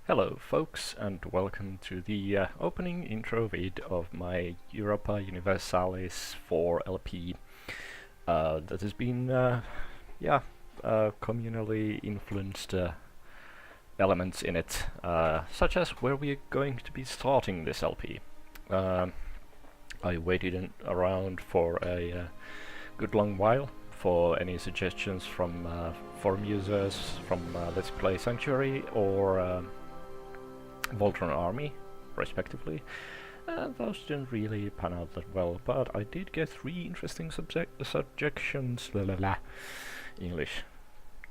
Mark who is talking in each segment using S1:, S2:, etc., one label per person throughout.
S1: Hello folks, and welcome to the opening intro vid of my Europa Universalis 4 LP that has been communally influenced elements in it, such as where we're going to be starting this LP. I waited around for a good long while for any suggestions from forum users, from Let's Play Sanctuary or Voltron Army, respectively. Those didn't really pan out that well, but I did get 3 interesting suggestions, English,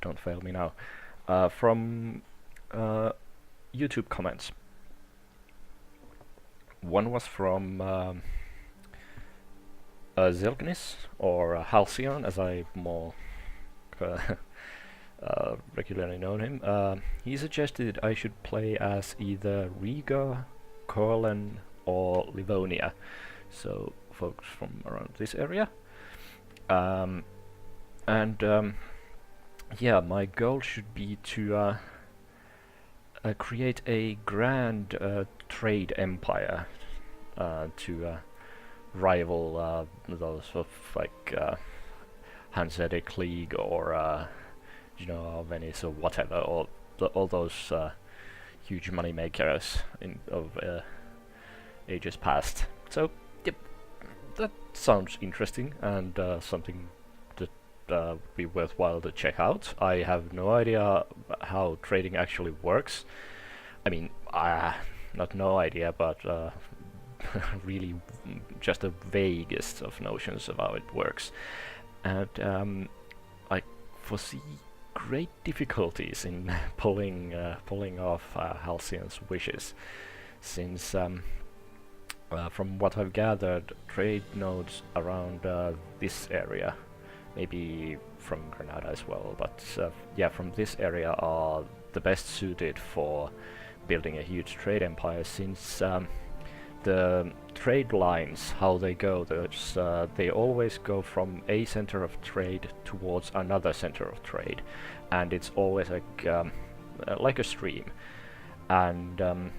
S1: don't fail me now, from YouTube comments. One was from Zilgnis, or Halcyon, as I more regularly known him. He suggested I should play as either Riga, Courland, or Livonia, so folks from around this area. Yeah, my goal should be to create a grand trade empire to rival those of like Hanseatic League or Venice or whatever, or all those huge money makers of ages past. So, yep, that sounds interesting and something that would be worthwhile to check out. I have no idea how trading actually works. I mean, not no idea, but really just the vaguest of notions of how it works. And I foresee great difficulties in pulling off Halcyon's wishes, since from what I've gathered, trade nodes around this area, maybe from Granada as well, but yeah, from this area are the best suited for building a huge trade empire, since the trade lines, how they go, they always go from a center of trade towards another center of trade, and it's always like a stream. And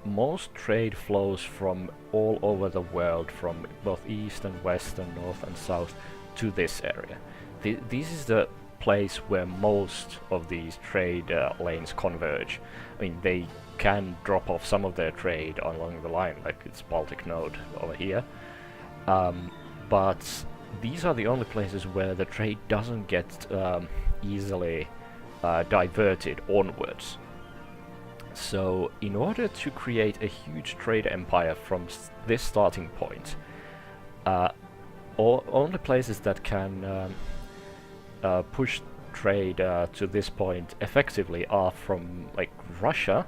S1: most trade flows from all over the world, from both east and west and north and south, to this area. This is the place where most of these trade lanes converge. I mean, they can drop off some of their trade along the line, like it's Baltic Node over here, but these are the only places where the trade doesn't get easily diverted onwards. So in order to create a huge trade empire from this starting point, only places that can push trade to this point effectively are from like Russia,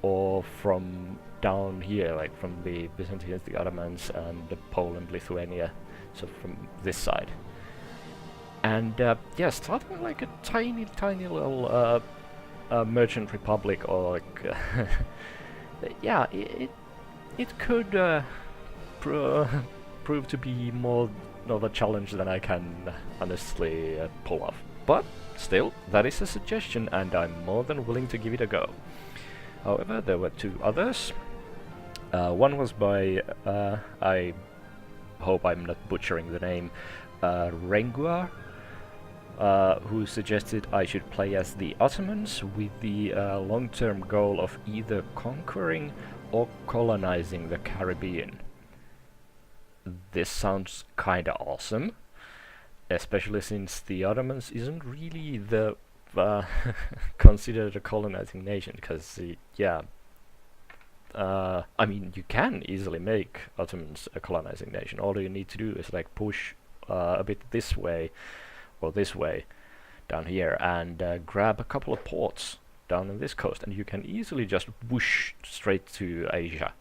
S1: or from down here, like from the Byzantines, the Ottomans, and Poland, Lithuania, so from this side. And yeah, starting like a tiny little merchant republic, or like yeah, it could prove to be more of a challenge than I can honestly pull off. But still, that is a suggestion, and I'm more than willing to give it a go. However, there were 2 others. One was by, I hope I'm not butchering the name, Renguar, who suggested I should play as the Ottomans with the long-term goal of either conquering or colonizing the Caribbean. This sounds kinda awesome, especially since the Ottomans isn't really the considered a colonizing nation, because yeah, I mean, you can easily make Ottomans a colonizing nation. All you need to do is like push a bit this way or this way down here, and grab a couple of ports down on this coast, and you can easily just whoosh straight to Asia.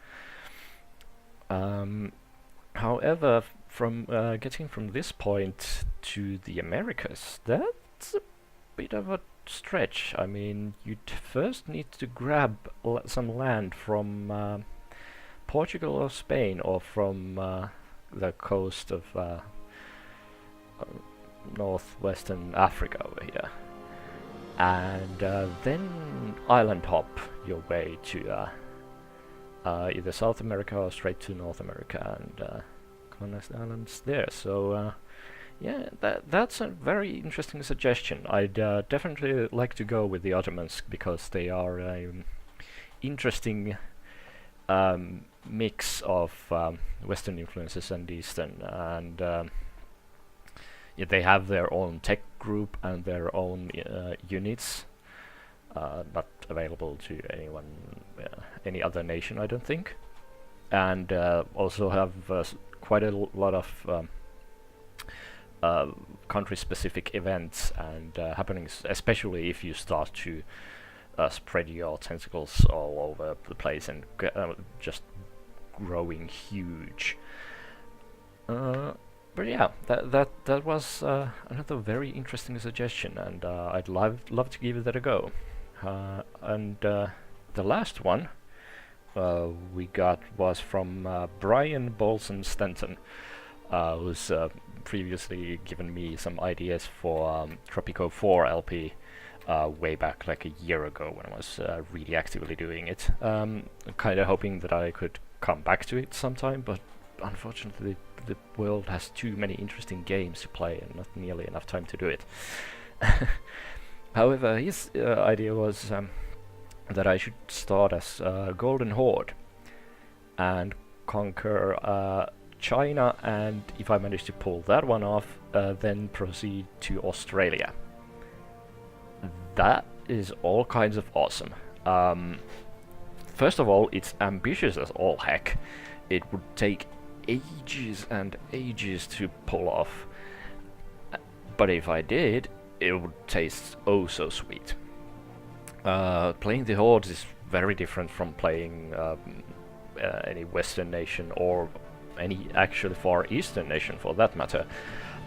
S1: However, from getting from this point to the Americas, that's a bit of a stretch. I mean, you'd first need to grab some land from Portugal or Spain, or from the coast of northwestern Africa over here. and then island hop your way to either South America or straight to North America and colonize the islands there. So yeah, that's a very interesting suggestion. I'd definitely like to go with the Ottomans because they are an interesting mix of Western influences and Eastern, and yeah, they have their own tech group and their own units, not available to anyone, any other nation, I don't think, and also have quite a lot of country-specific events and happenings, especially if you start to spread your tentacles all over the place and just growing huge. But yeah, that was another very interesting suggestion, and I'd love to give that a go. And the last one we got was from Brian Bolson Stanton, who's previously given me some ideas for Tropico 4 LP way back like a year ago when I was really actively doing it. Kind of hoping that I could come back to it sometime, but unfortunately the world has too many interesting games to play and not nearly enough time to do it. However, his idea was that I should start as Golden Horde and conquer China, and if I manage to pull that one off, then proceed to Australia. That is all kinds of awesome. First of all, it's ambitious as all heck. It would take ages and ages to pull off, but if I did, it would taste oh so sweet. Playing the Hordes is very different from playing any Western nation or any actually Far Eastern nation for that matter.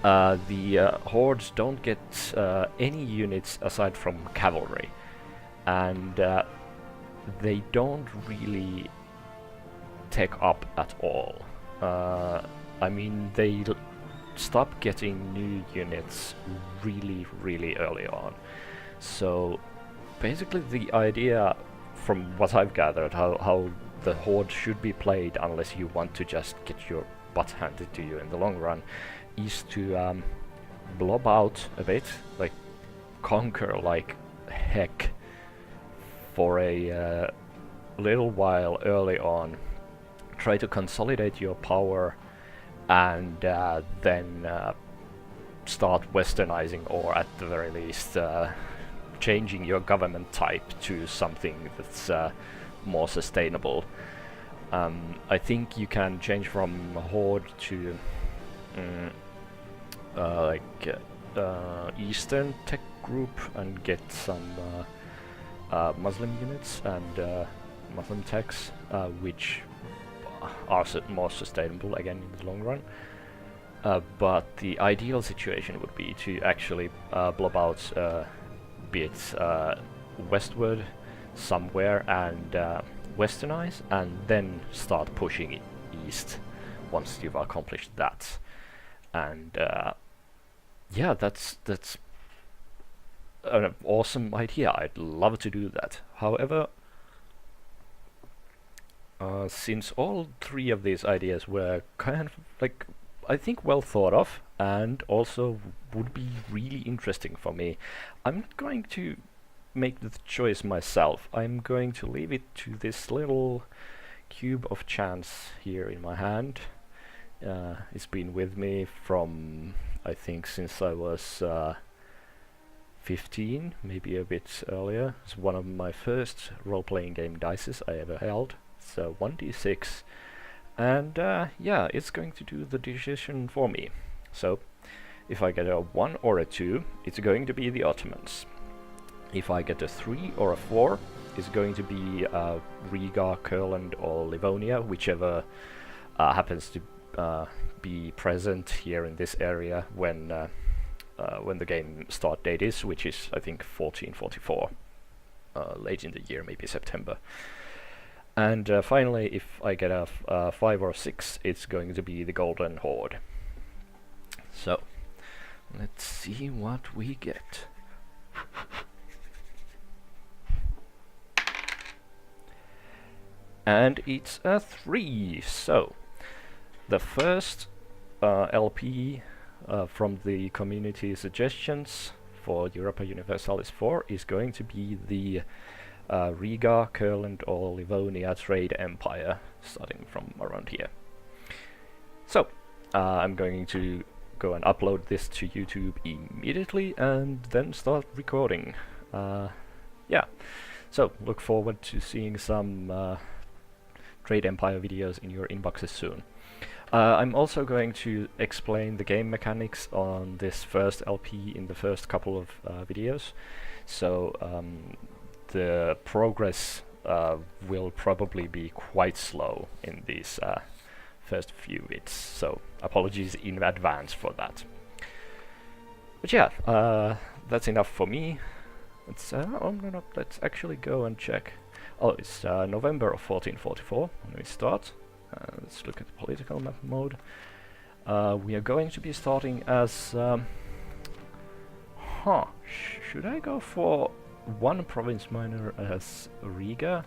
S1: The Hordes don't get any units aside from cavalry, and they don't really tech up at all. I mean, they stop getting new units really early on. So basically the idea, from what I've gathered, how the Horde should be played, unless you want to just get your butt handed to you in the long run, is to blob out a bit, like conquer like heck for a little while early on, try to consolidate your power, and then start westernizing, or at the very least changing your government type to something that's more sustainable. I think you can change from Horde to Eastern tech group and get some Muslim units and Muslim techs, which are more sustainable again in the long run. But the ideal situation would be to actually blob out be it westward somewhere and westernize, and then start pushing it east once you've accomplished that. And yeah, that's an awesome idea. I'd love to do that. However, since all three of these ideas were kind of like, I think, well thought of, and also would be really interesting for me, I'm not going to make the choice myself. I'm going to leave it to this little cube of chance here in my hand. It's been with me from, I think, since I was 15, maybe a bit earlier. It's one of my first role-playing game dices I ever held. So 1d6, and yeah, it's going to do the decision for me. So if I get a 1 or a 2, it's going to be the Ottomans. If I get a 3 or a 4, it's going to be Riga, Kurland or Livonia, whichever happens to be present here in this area when the game start date is, which is I think 1444, late in the year, maybe September. And finally, if I get a 5 or 6, it's going to be the Golden Horde. So let's see what we get. And it's a 3. So the first LP from the community suggestions for Europa Universalis 4 is going to be the Riga, Kurland or Livonia trade empire, starting from around here. So I'm going to go and upload this to YouTube immediately and then start recording. Yeah, so look forward to seeing some trade empire videos in your inboxes soon. I'm also going to explain the game mechanics on this first LP in the first couple of videos, so the progress will probably be quite slow in these first few bits, so apologies in advance for that. But yeah, that's enough for me. Let's actually go and check. Oh, it's November of 1444 when we start. Let's look at the political map mode. We are going to be starting as... should I go for one province minor as Riga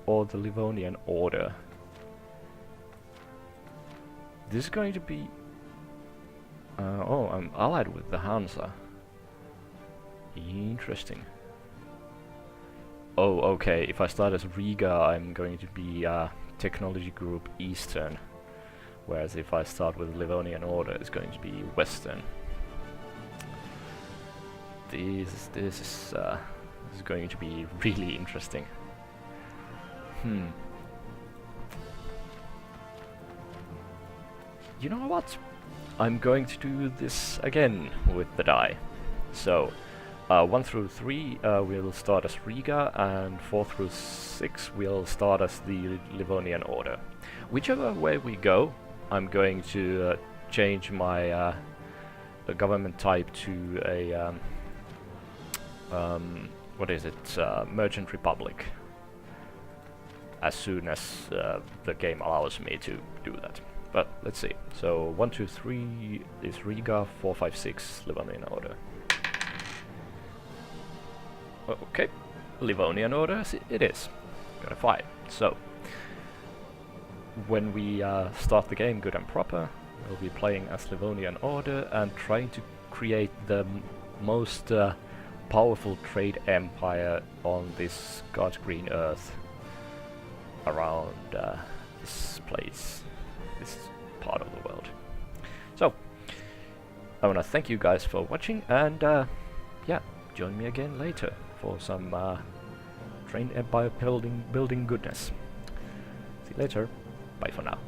S1: or the Livonian Order? This is going to be... oh, I'm allied with the Hansa. Interesting. Oh, okay, if I start as Riga, I'm going to be Technology Group Eastern, whereas if I start with Livonian Order, it's going to be Western. This is going to be really interesting. You know what? I'm going to do this again with the die. So 1 through 3 we'll start as Riga, and 4 through 6 we'll start as the Livonian Order. Whichever way we go, I'm going to change my government type to a what is it? Merchant Republic, as soon as the game allows me to do that. But let's see. So 1, 2, 3 is Riga, 4, 5, 6 Livonian Order. Okay, Livonian Order it is. Got a 5. So when we start the game good and proper, we'll be playing as Livonian Order and trying to create the most powerful trade empire on this God's green earth around this place, this part of the world. So I want to thank you guys for watching, and yeah, join me again later for some trade empire building goodness. See you later. Bye for now.